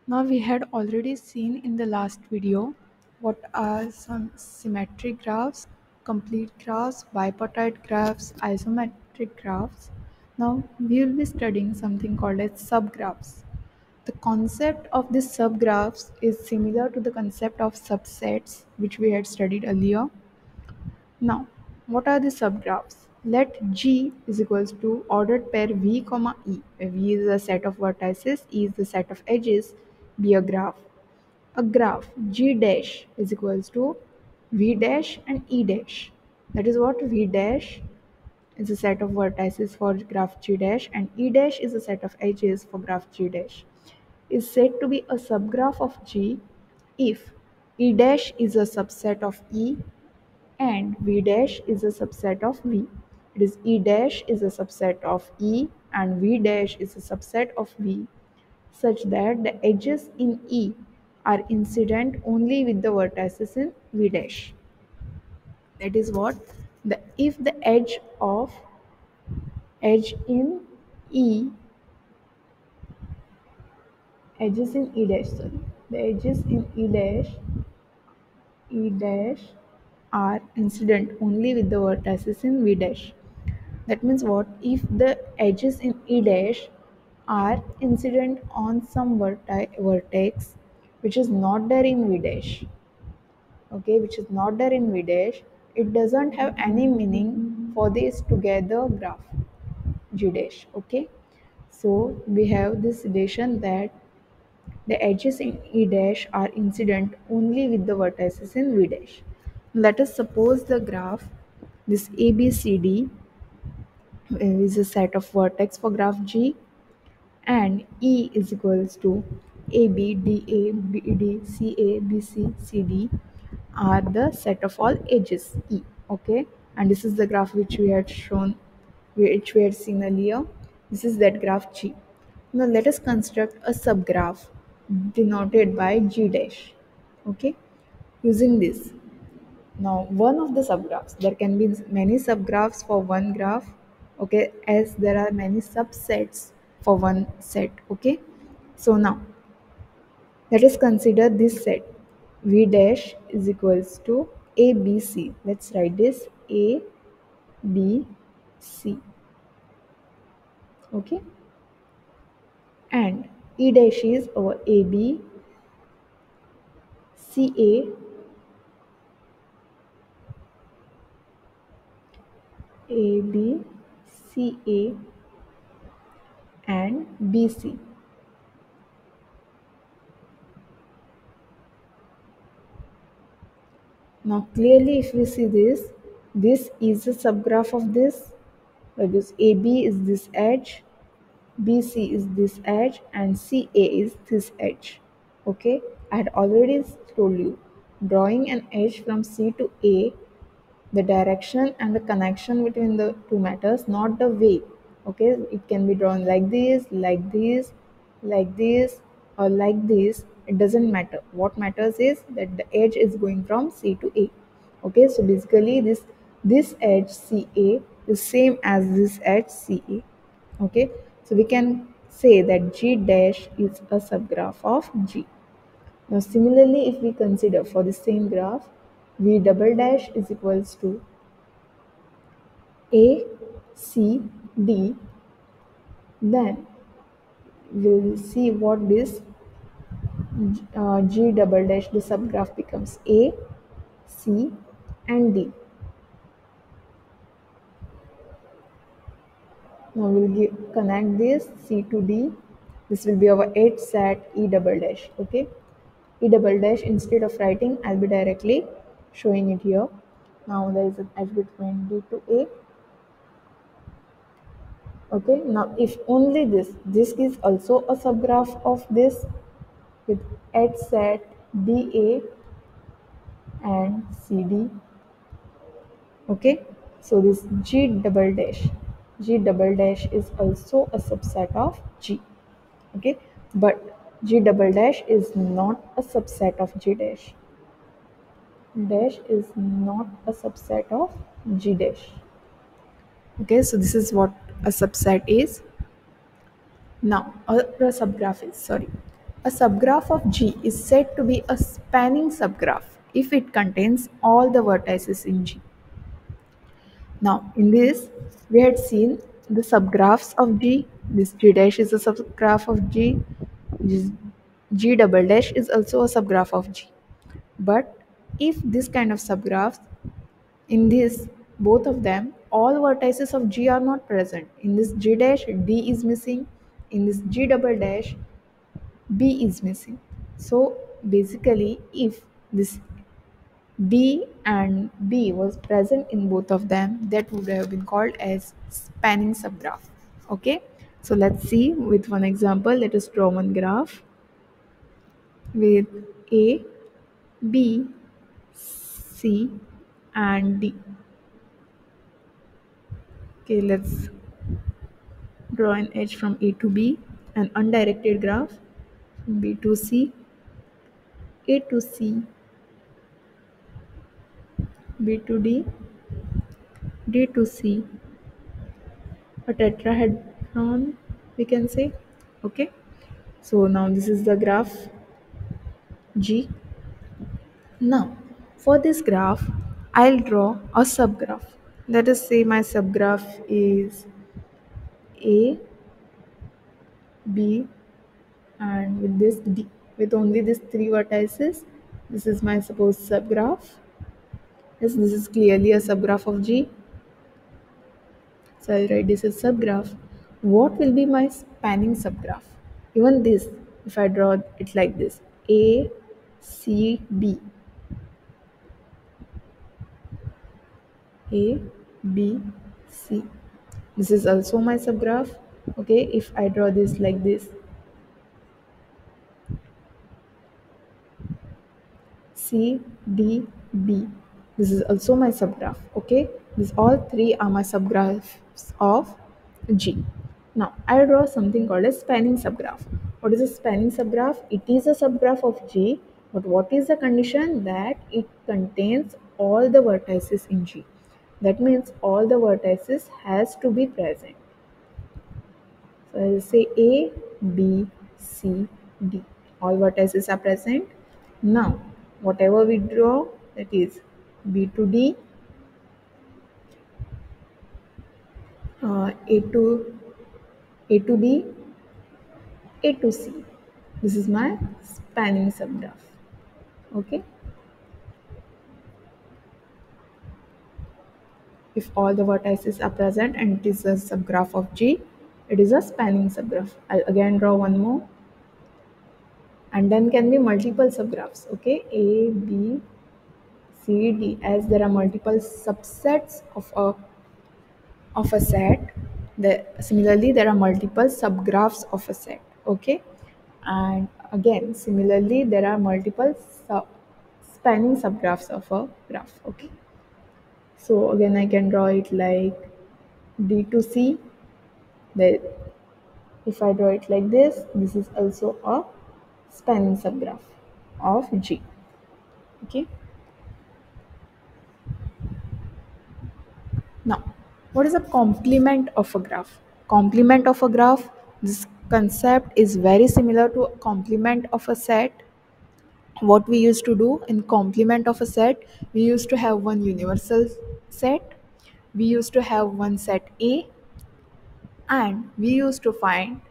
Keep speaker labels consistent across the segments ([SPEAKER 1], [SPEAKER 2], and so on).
[SPEAKER 1] Now we had already seen in the last video what are some symmetric graphs, complete graphs, bipartite graphs, isometric graphs. Now we will be studying something called as subgraphs. The concept of these subgraphs is similar to the concept of subsets which we had studied earlier. Now, what are the subgraphs? Let G is equals to ordered pair V comma E, where V is a set of vertices, E is the set of edges, be a graph. A graph G dash is equals to V dash and E dash. That is what V dash is a set of vertices for graph G dash and E dash is a set of edges for graph G dash. Is said to be a subgraph of G if E dash is a subset of E and V dash is a subset of V. It is E dash is a subset of E and V dash is a subset of V such that the edges in E are incident only with the vertices in V dash. That is what the if the edge in E edges in E dash sorry the edges in E dash are incident only with the vertices in V dash. That means what? If the edges in E dash are incident on some vertex which is not there in V dash, okay, which is not there in V dash, it doesn't have any meaning for this together graph G dash, okay. So we have this relation that the edges in E dash are incident only with the vertices in V dash. Let us suppose the graph this ABCD is a set of vertex for graph G and E is equals to AB, DA, BD, CA, BC, CD are the set of all edges E. Okay, and this is the graph which we had shown, which we had seen earlier. This is that graph G. Now let us construct a subgraph denoted by G dash. Okay, using this. Now, one of the subgraphs, there can be many subgraphs for one graph, okay, as there are many subsets for one set, okay. So now, let us consider this set. V dash is equals to ABC. Let's write this A, B, C, okay. And E dash is our AB, CA, AB, CA, and BC. Now clearly if we see this is a subgraph of this, where this AB is this edge, BC is this edge and CA is this edge. Okay, I had already told you, drawing an edge from C to A, the direction and the connection between the two matters, not the way. Okay, it can be drawn like this, like this, like this, or like this. It doesn't matter. What matters is that the edge is going from C to A. Okay, so basically this edge CA is same as this edge CA. Okay, so we can say that G dash is a subgraph of G. Now similarly, if we consider for the same graph, V double dash is equals to A, C, D, then we'll see what this G double dash, the subgraph becomes A, C, and D. Now we'll connect this C to D. This will be our edge set E double dash. Okay, E double dash, instead of writing, I'll be directly showing it here. Now there is an edge between D to A. Okay, now if only this is also a subgraph of this with edge set DA and CD. Okay, so this G double dash is also a subset of G. Okay, but G double dash is not a subset of G dash. Dash is not a subset of G dash. Okay, so this is what a subset is. Now, a subgraph is, sorry. A subgraph of G is said to be a spanning subgraph if it contains all the vertices in G. Now, in this, we had seen the subgraphs of G. This G dash is a subgraph of G. This G double dash is also a subgraph of G. But if this kind of subgraphs, in this, both of them, all vertices of G are not present. In this G dash, D is missing. In this G double dash, B is missing. So basically, if this D and B was present in both of them, that would have been called as spanning subgraph. Okay, so let's see with one example. Let us draw one graph with A, B, C, and D. Okay, let's draw an edge from A to B, an undirected graph from B to C, A to C, B to D, D to C, a tetrahedron, we can say. Okay, so now this is the graph G. Now, for this graph, I'll draw a subgraph. Let us say my subgraph is A, B, and with this D, with only these three vertices. This is my supposed subgraph. Yes, this is clearly a subgraph of G. So I'll write this as subgraph. What will be my spanning subgraph? Even this, if I draw it like this, A, C, B, A, B, C. This is also my subgraph. Okay, if I draw this like this, C, D, B. This is also my subgraph. Okay, these all three are my subgraphs of G. Now I draw something called a spanning subgraph. What is a spanning subgraph? It is a subgraph of G, but what is the condition? That it contains all the vertices in G. That means all the vertices has to be present. So I will say A, B, C, D. All vertices are present. Now, whatever we draw, that is B to D, A to B, A to C. This is my spanning subgraph. Okay. If all the vertices are present and it is a subgraph of G, it is a spanning subgraph. I'll again draw one more. And then can be multiple subgraphs. Okay, A, B, C, D. As there are multiple subsets of a set, similarly there are multiple subgraphs of a set. Okay, and again similarly there are multiple spanning subgraphs of a graph. Okay, so again I can draw it like D to C. That if I draw it like this is also a spanning subgraph of G. Okay. Now, what is a complement of a graph? Complement of a graph, this concept is very similar to complement of a set. What we used to do in complement of a set, we used to have one universal set, we used to have one set A, and we used to find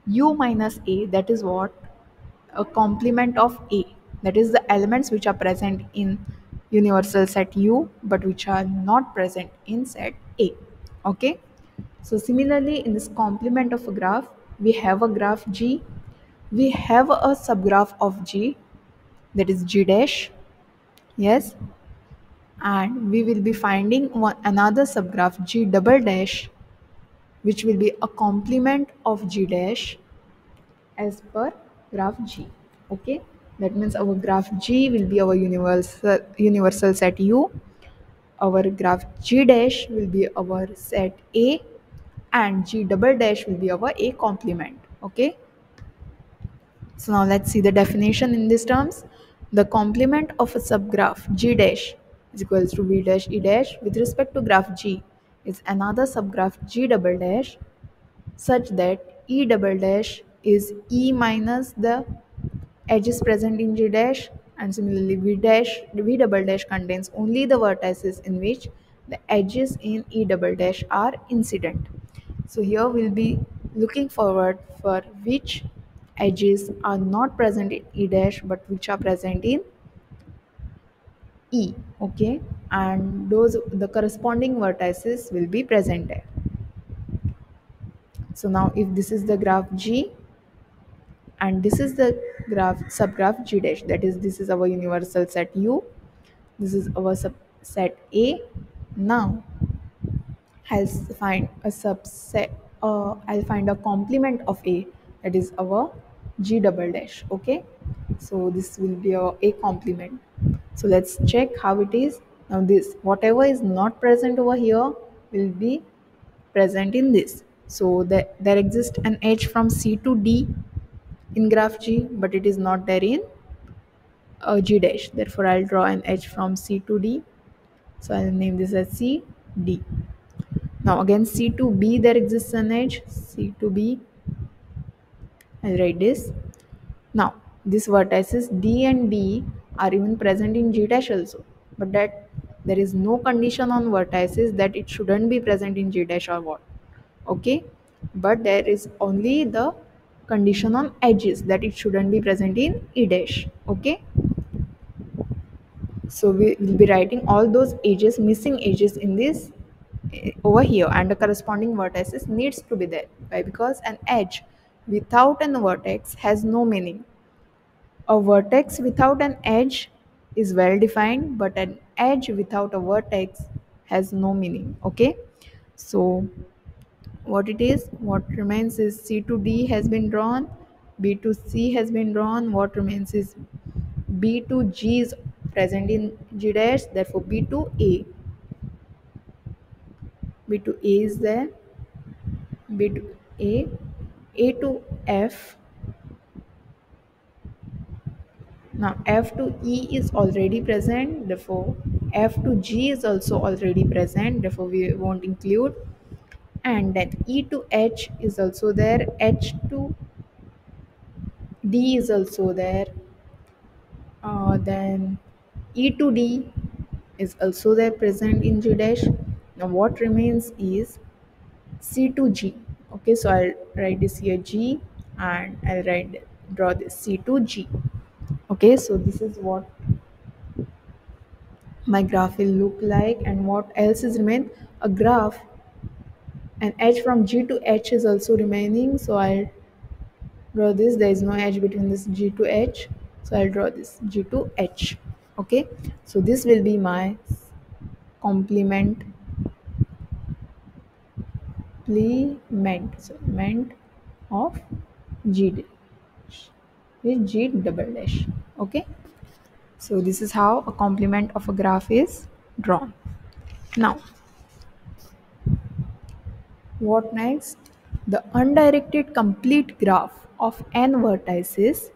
[SPEAKER 1] U minus A, that is what? A complement of A. That is the elements which are present in universal set U but which are not present in set A. Okay. So similarly in this complement of a graph, we have a graph G. We have a subgraph of G, that is G dash. Yes. And we will be finding another subgraph G double dash, which will be a complement of G dash as per graph G. Okay, that means our graph G will be our universal set U, our graph G dash will be our set A, and G double dash will be our A complement. Okay, so now let's see the definition in these terms. The complement of a subgraph G dash is equals to V dash E dash with respect to graph G is another subgraph G double dash such that E double dash is E minus the edge is present in G dash, and similarly V double dash contains only the vertices in which the edges in E double dash are incident. So here we'll be looking forward for which edges are not present in E dash but which are present in E, okay, and those the corresponding vertices will be present there. So now if this is the graph G and this is the graph subgraph G dash, that is this is our universal set U, this is our subset A. Now I'll find a subset, I'll find a complement of A, that is our G double dash, okay. So this will be a complement. So let's check how it is. Now this, whatever is not present over here will be present in this. So there exists an edge from C to D in graph G, but it is not there in G dash. Therefore, I'll draw an edge from C to D. So I'll name this as C, D. Now again C to B there exists an edge, C to B. I'll write this. Now these vertices D and B are even present in G dash also, but that there is no condition on vertices that it shouldn't be present in G dash or what. Okay, but there is only the condition on edges that it shouldn't be present in E dash. Okay, so we will be writing all those edges, missing edges in this over here, and the corresponding vertices needs to be there. Why? Because an edge without an vertex has no meaning. A vertex without an edge is well defined, but an edge without a vertex has no meaning. Okay, so what it is, what remains is C to D has been drawn, B to C has been drawn. What remains is B to G is present in G dash, therefore B to A. B to A is there, B to A to F. Now F to E is already present, therefore F to G is also already present, therefore we won't include. And then E to H is also there, H to D is also there, then E to D is also there present in G dash. Now what remains is C to G. Okay, so I'll write this here G, and I'll draw this C to G. Okay, so this is what my graph will look like. And what else is remain? A graph, an edge from G to H is also remaining, so I'll draw this. There is no edge between this G to H, so I'll draw this G to H. Okay, so this will be my complement complement of G dash with G double dash. Okay, so this is how a complement of a graph is drawn. Now what next? The undirected complete graph of n vertices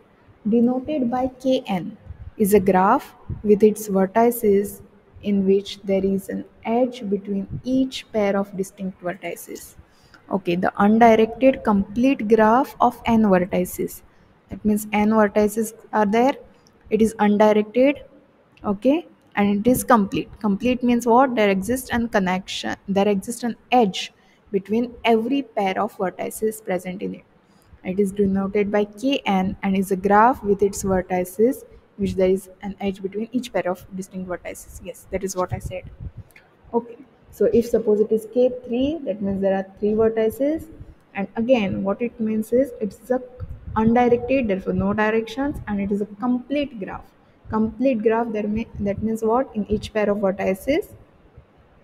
[SPEAKER 1] denoted by Kn is a graph with its vertices in which there is an edge between each pair of distinct vertices. Okay, the undirected complete graph of n vertices. That means n vertices are there. It is undirected, okay, and it is complete means what? There exists an connection, there exists an edge between every pair of vertices present in it. It is denoted by Kn and is a graph with its vertices which there is an edge between each pair of distinct vertices. Yes, that is what I said. Okay, so if suppose it is K3, that means there are three vertices, and again what it means is it's a undirected, therefore no directions, and it is a complete graph. Complete graph, that means what? In each pair of vertices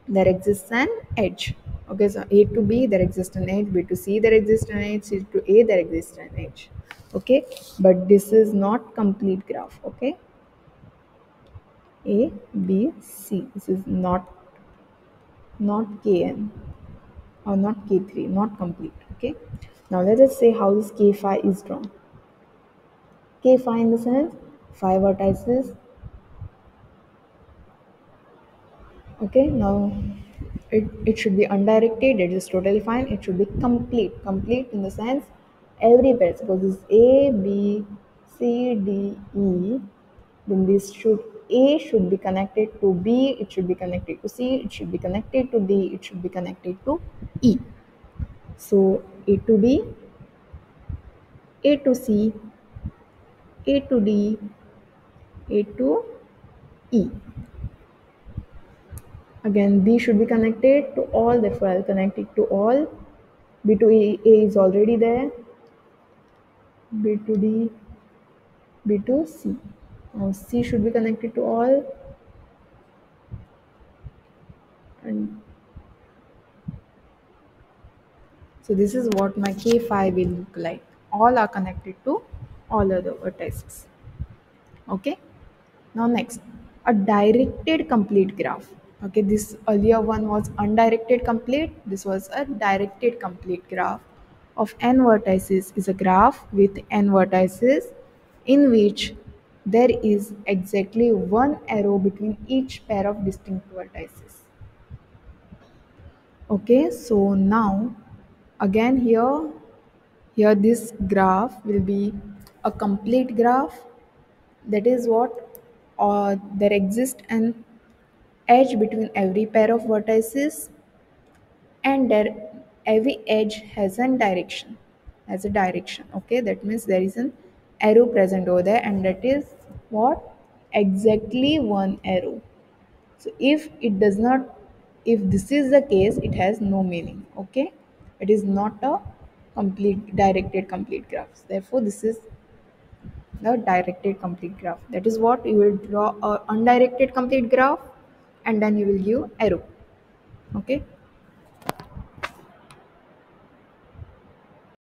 [SPEAKER 1] there exists an edge. Okay, so A to B there exists an edge, B to C there exists an edge, C to A there exists an edge. Okay, but this is not complete graph. Okay, A, B, C, this is not Kn or not K3, not complete. Okay, now let us say how this K phi is drawn. K phi in the sense 5 vertices. Okay, now it should be undirected, it is totally fine. It should be complete in the sense every pair, suppose this A, B, C, D, E, then this should A should be connected to B, it should be connected to C, it should be connected to D, it should be connected to E. So A to B, A to C, A to D, A to E. Again, B should be connected to all, therefore I'll connect it to all. B to E, A is already there. B to D, B to C. Now C should be connected to all, and so this is what my K5 will look like. All are connected to all other vertices. Okay. Now next, a directed complete graph. Okay, this earlier one was undirected complete. This was a directed complete graph of n vertices is a graph with n vertices in which there is exactly one arrow between each pair of distinct vertices. Okay, so now again here this graph will be a complete graph. That is what there exists an edge between every pair of vertices, and there every edge has a direction. Okay, that means there is an arrow present over there, and that is what, exactly one arrow. So if it does not, if this is the case, it has no meaning. Okay, it is not a complete directed complete graph. Therefore this is the directed complete graph. That is what you will draw a undirected complete graph, and then you will give arrow. Okay.